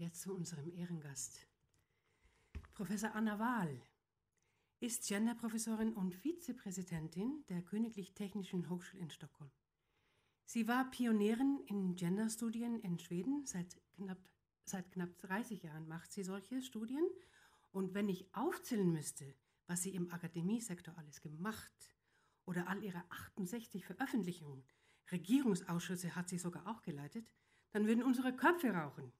jetzt zu unserem Ehrengast. Professor Anna Wahl ist Genderprofessorin und Vizepräsidentin der Königlich Technischen Hochschule in Stockholm. Sie war Pionierin in Genderstudien in Schweden. Seit knapp 30 Jahren macht sie solche Studien. Und wenn ich aufzählen müsste, was sie im Akademiesektor alles gemacht oder all ihre 68 Veröffentlichungen, Regierungsausschüsse hat sie sogar auch geleitet, dann würden unsere Köpfe rauchen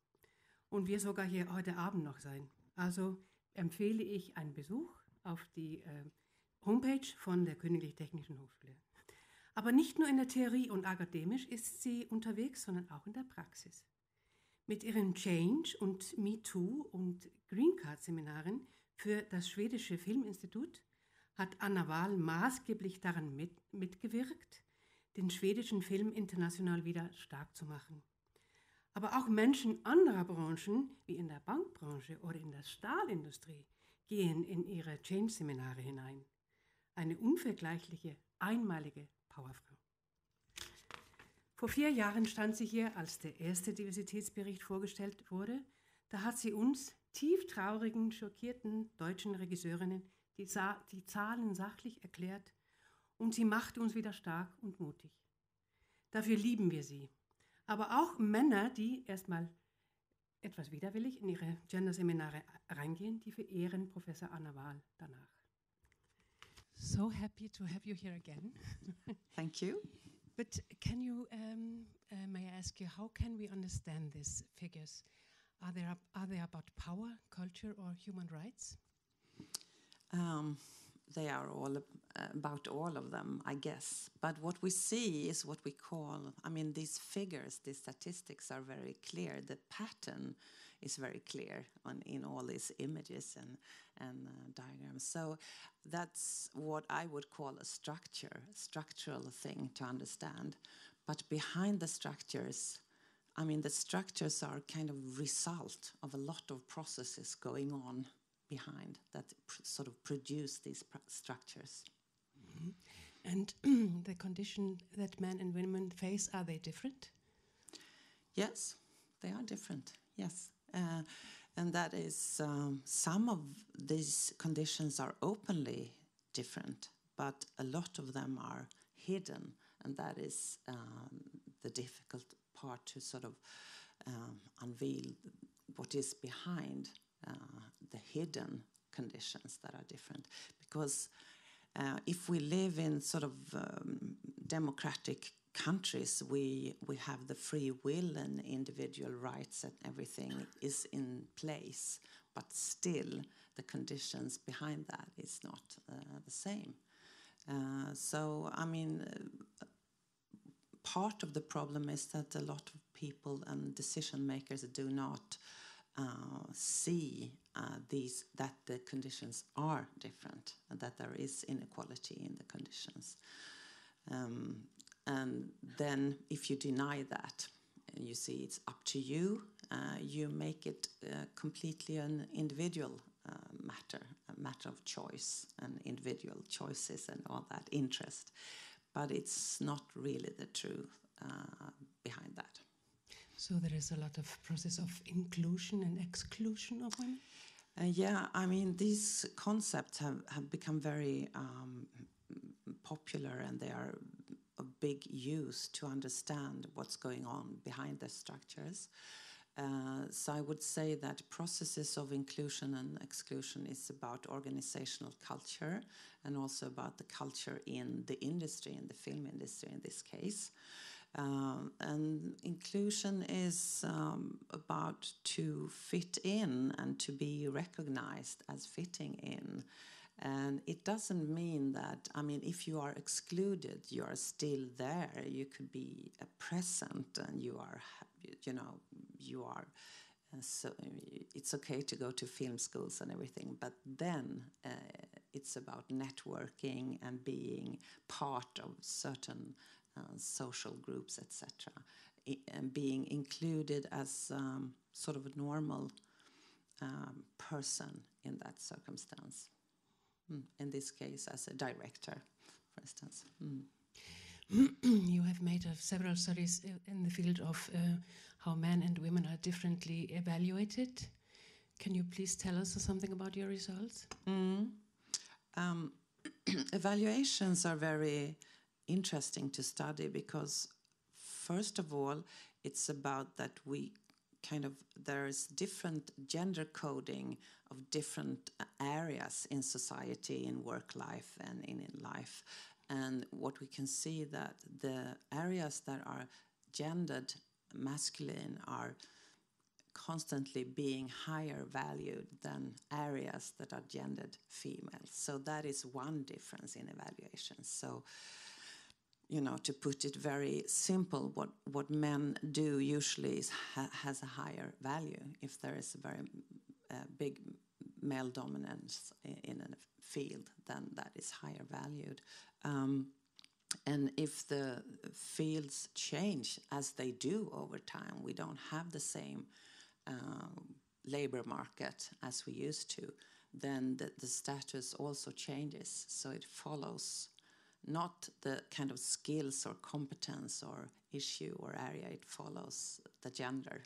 und wir sogar hier heute Abend noch sein. Also empfehle ich einen Besuch auf die Homepage von der Königlich Technischen Hochschule. Aber nicht nur in der Theorie und akademisch ist sie unterwegs, sondern auch in der Praxis. Mit ihren Change- und MeToo- und Green Card-Seminaren für das schwedische Filminstitut hat Anna Wahl maßgeblich daran mitgewirkt, den schwedischen Film international wieder stark zu machen. Aber auch Menschen anderer Branchen, wie in der Bankbranche oder in der Stahlindustrie, gehen in ihre Change-Seminare hinein. Eine unvergleichliche, einmalige Powerfrau. Vor 4 Jahren stand sie hier, als der erste Diversitätsbericht vorgestellt wurde. Da hat sie uns, tieftraurigen, schockierten deutschen Regisseurinnen, die Zahlen sachlich erklärt und sie machte uns wieder stark und mutig. Dafür lieben wir sie. Aber auch Männer, die erstmal etwas widerwillig in ihre Gender-Seminare reingehen, die verehren Professor Anna Wahl danach. So happy to have you here again. Thank you. But can you, may I ask you, how can we understand these figures? Are they about power, culture, or human rights? They are all about all of them, I guess. But what we see is what we call, these figures, these statistics are very clear. The pattern is very clear in all these images and diagrams. So that's what I would call a structural thing to understand. But behind the structures, the structures are kind of result of a lot of processes going on behind that sort of produce these structures. Mm-hmm. And the condition that men and women face, are they different? Yes, they are different, yes. And that is, some of these conditions are openly different, but a lot of them are hidden, and that is the difficult part to sort of unveil what is behind the hidden conditions that are different. Because if we live in sort of democratic countries, we have the free will and individual rights and everything is in place, but still the conditions behind that is not the same. Part of the problem is that a lot of people and decision makers do not see that the conditions are different and that there is inequality in the conditions. And then if you deny that, you see it's up to you, you make it completely an individual matter, a matter of choice and individual choices and all that interest. But it's not really the truth behind that. So there is a lot of process of inclusion and exclusion of women? These concepts have become very popular, and they are of big use to understand what's going on behind the structures. So I would say that processes of inclusion and exclusion is about organizational culture and also about the culture in the industry, in the film industry in this case. And inclusion is about to fit in and to be recognized as fitting in. And it doesn't mean that, if you are excluded, you are still there. You could be present and you are, so it's okay to go to film schools and everything. But then it's about networking and being part of certain social groups, etc., and being included as sort of a normal person in that circumstance. In this case, as a director, for instance. You have made several studies in the field of how men and women are differently evaluated. Can you please tell us something about your results? Evaluations are very interesting to study because, first of all, it's about that there's different gender coding of different areas in society, in work life and in life. And what we can see that the areas that are gendered masculine are constantly being higher valued than areas that are gendered female. So that is one difference in evaluations. So, to put it very simple, what men do usually has a higher value. If there is a very big male dominance in a field, then that is higher valued. And if the fields change as they do over time, we don't have the same labor market as we used to, then the status also changes. So it follows not the kind of skills or competence or issue or area, it follows the gender.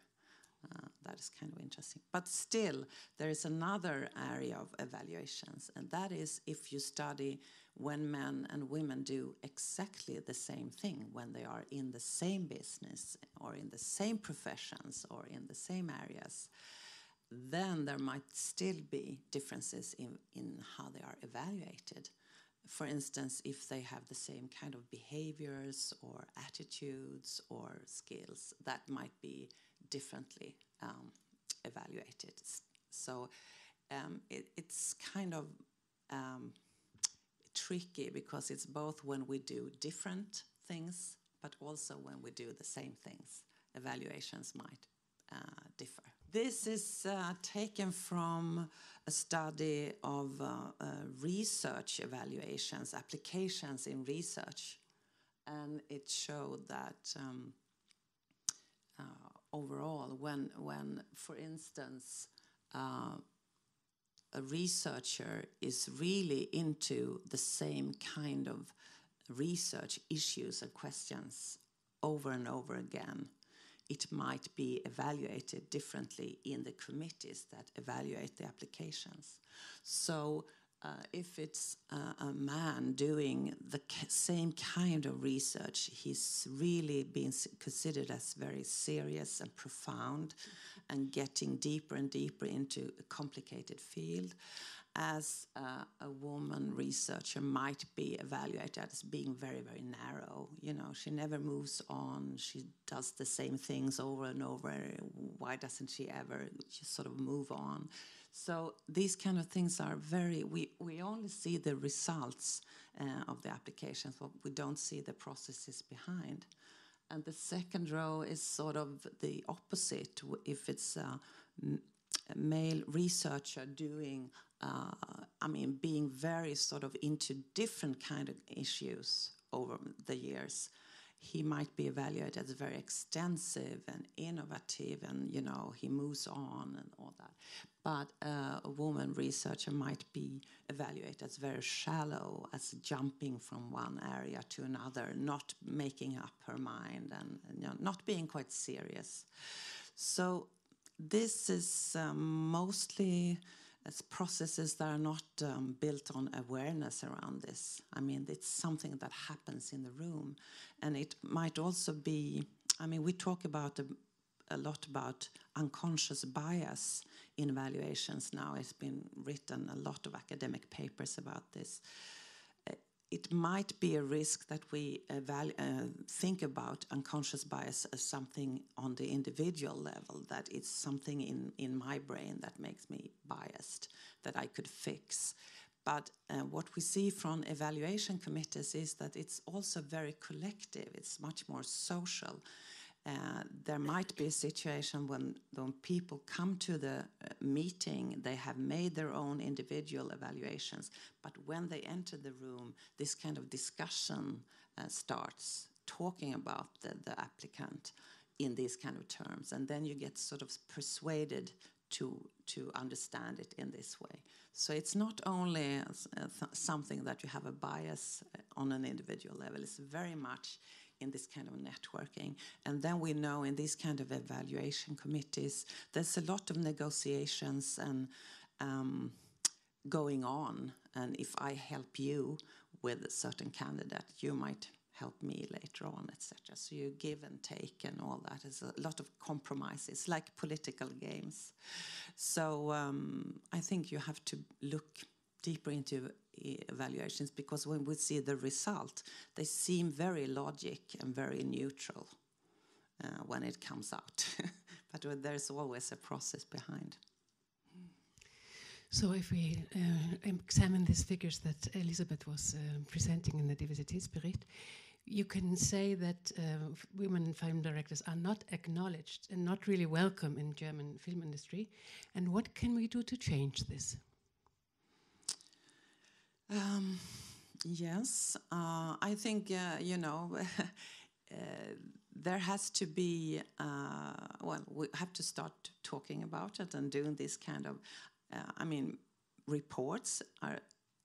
That is kind of interesting. But still, there is another area of evaluations, and that is if you study when men and women do exactly the same thing, when they are in the same business or in the same professions or in the same areas, then there might still be differences in how they are evaluated. For instance, if they have the same kind of behaviors or attitudes or skills, that might be differently evaluated. So it's kind of tricky because it's both when we do different things, but also when we do the same things. Evaluations might differ. This is taken from a study of research evaluations, applications in research, and it showed that overall, when for instance, a researcher is really into the same kind of research issues and questions over and over again, it might be evaluated differently in the committees that evaluate the applications. So if it's a man doing the same kind of research, he's really being considered as very serious and profound and getting deeper and deeper into a complicated field, as a woman researcher might be evaluated as being very, very narrow. She never moves on. She does the same things over and over. Why doesn't she ever just sort of move on? So these kind of things are we only see the results of the applications, but we don't see the processes behind. And the second row is sort of the opposite. If it's a male researcher doing, being very sort of into different kind of issues over the years, he might be evaluated as very extensive and innovative, and he moves on and all that. But a woman researcher might be evaluated as very shallow, as jumping from one area to another, not making up her mind, and not being quite serious. So this is mostly as processes that are not built on awareness around this. It's something that happens in the room. And it might also be, we talk about a lot about unconscious bias in evaluations now. It's been written a lot of academic papers about this. It might be a risk that we think about unconscious bias as something on the individual level, that it's something in my brain that makes me biased, that I could fix. But what we see from evaluation committees is that it's also very collective. It's much more social. There might be a situation when people come to the meeting, they have made their own individual evaluations, but when they enter the room, this kind of discussion starts, talking about the applicant in these kind of terms, and then you get sort of persuaded to understand it in this way. So it's not only something that you have a bias on an individual level. It's very much in this kind of networking. And then we know in these kind of evaluation committees, there's a lot of negotiations and going on. And if I help you with a certain candidate, you might help me later on, etc. So you give and take and all that. There's a lot of compromises, like political games. So I think you have to look deeper into evaluations, because when we see the result, they seem very logic and very neutral when it comes out. But there's always a process behind. So if we examine these figures that Elisabeth was presenting in the Diversitätsbericht, you can say that women film directors are not acknowledged and not really welcome in German film industry. And what can we do to change this? Yes, I think, there has to be, we have to start talking about it and doing this kind of, reports are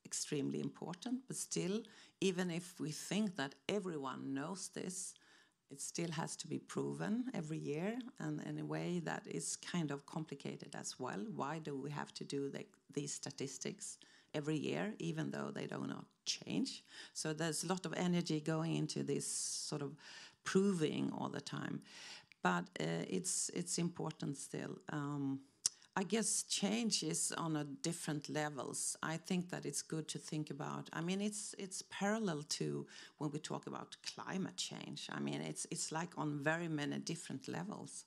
extremely important, but still, even if we think that everyone knows this, it still has to be proven every year, and in a way that is kind of complicated as well. Why do we have to do these statistics every year, even though they do not change? So there's a lot of energy going into this sort of proving all the time, but it's important still. I guess change is on a different levels. I think that it's good to think about. It's parallel to when we talk about climate change. It's like on very many different levels.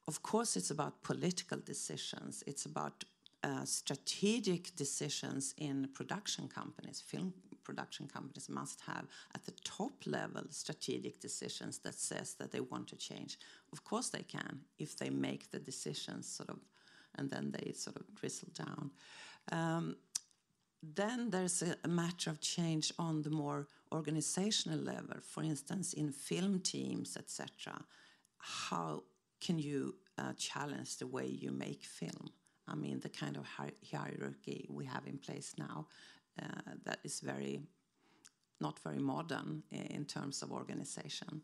Of course, it's about political decisions. It's about strategic decisions in production companies. Film production companies must have at the top level strategic decisions that says that they want to change. Of course they can, if they make the decisions sort of, and then they sort of drizzle down. Then there's a matter of change on the more organizational level. For instance, in film teams, etc. How can you challenge the way you make film? The kind of hierarchy we have in place now that is not very modern in terms of organization.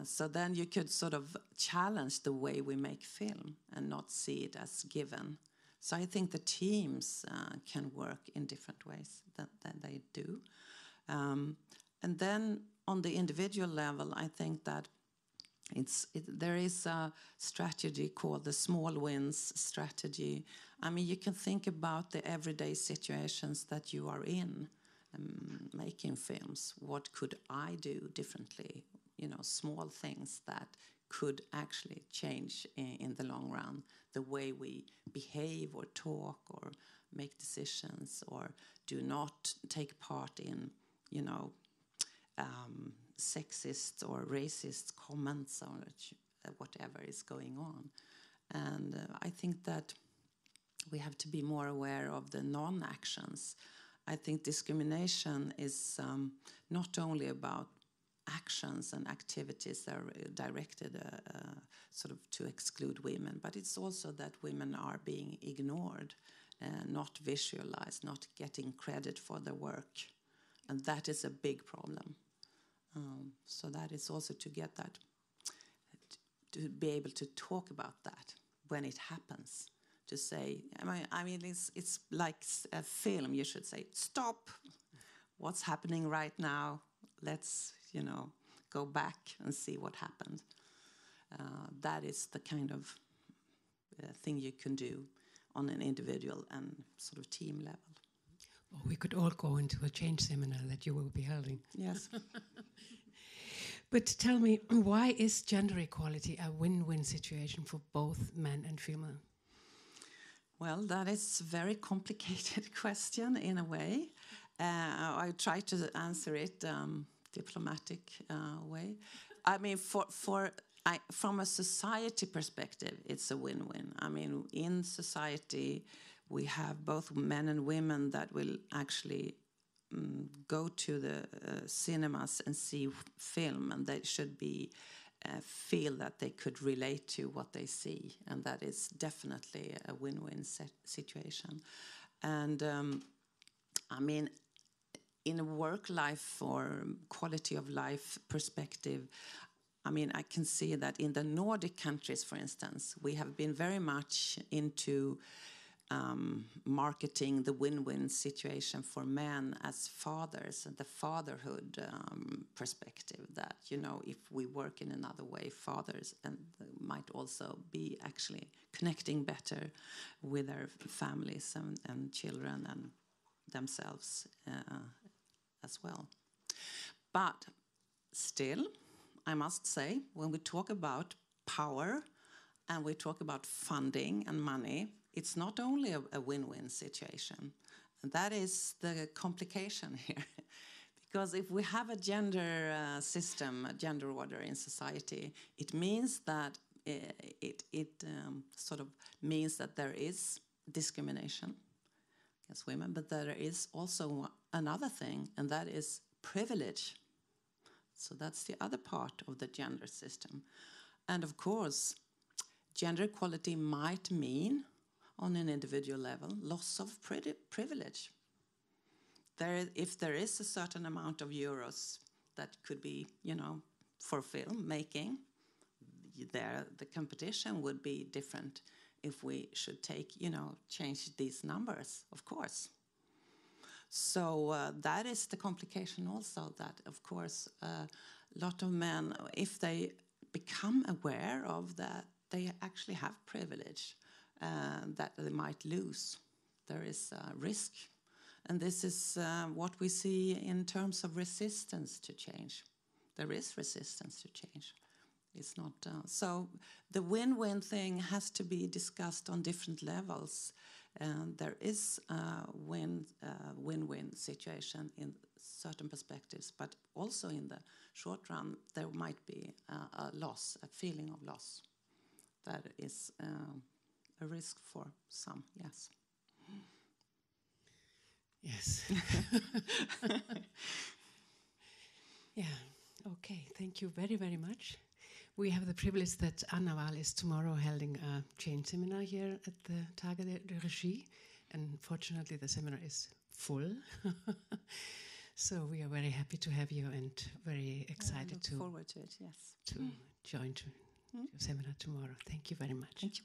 So then you could sort of challenge the way we make film and not see it as given. So I think the teams can work in different ways than they do. And then on the individual level, I think that there is a strategy called the small wins strategy. You can think about the everyday situations that you are in, making films. What could I do differently? Small things that could actually change in the long run the way we behave or talk or make decisions or do not take part in, sexist or racist comments or whatever is going on. And I think that we have to be more aware of the non-actions. I think discrimination is not only about actions and activities that are directed sort of to exclude women, but it's also that women are being ignored, not visualized, not getting credit for their work. And that is a big problem. So that is also to get that, to be able to talk about that when it happens. To say, it's like a film, you should say, stop, what's happening right now? Let's, go back and see what happened. That is the kind of thing you can do on an individual and sort of team level. Well, we could all go into a change seminar that you will be holding. Yes. But tell me, why is gender equality a win-win situation for both men and female? Well, that is a very complicated question in a way. I try to answer it diplomatic way. From a society perspective, it's a win-win. In society, we have both men and women that will actually go to the cinemas and see film, and they should be feel that they could relate to what they see, and that is definitely a win-win situation. And I mean, in a work life or quality of life perspective, I mean, I can see that in the Nordic countries, for instance, we have been very much into marketing the win-win situation for men as fathers, and the fatherhood perspective that, you know, if we work in another way, fathers and might also be actually connecting better with their families and children and themselves as well. But still, I must say, when we talk about power and we talk about funding and money, it's not only a win-win situation. And that is the complication here. Because if we have a gender system, a gender order in society, it means that it sort of means that there is discrimination against women, but there is also another thing, and that is privilege. So that's the other part of the gender system. And of course, gender equality might mean, on an individual level, loss of privilege. If there is a certain amount of euros that could be, you know, for film making, the competition would be different if we should change these numbers, of course. So that is the complication also, that, of course, a lot of men, if they become aware of that, they actually have privilege that they might lose. There is a risk. And this is what we see in terms of resistance to change. There is resistance to change. It's not so the win-win thing has to be discussed on different levels. And there is a win-win situation in certain perspectives, but also in the short run, there might be a loss, a feeling of loss. That is a risk for some, yes. Yes. Yeah, okay, thank you very, very much. We have the privilege that Anna Wahl is tomorrow holding a change seminar here at the Tagen der Regie, and fortunately the seminar is full. So we are very happy to have you and very excited to look forward to it, yes. To join your seminar tomorrow. Thank you very much. Thank you.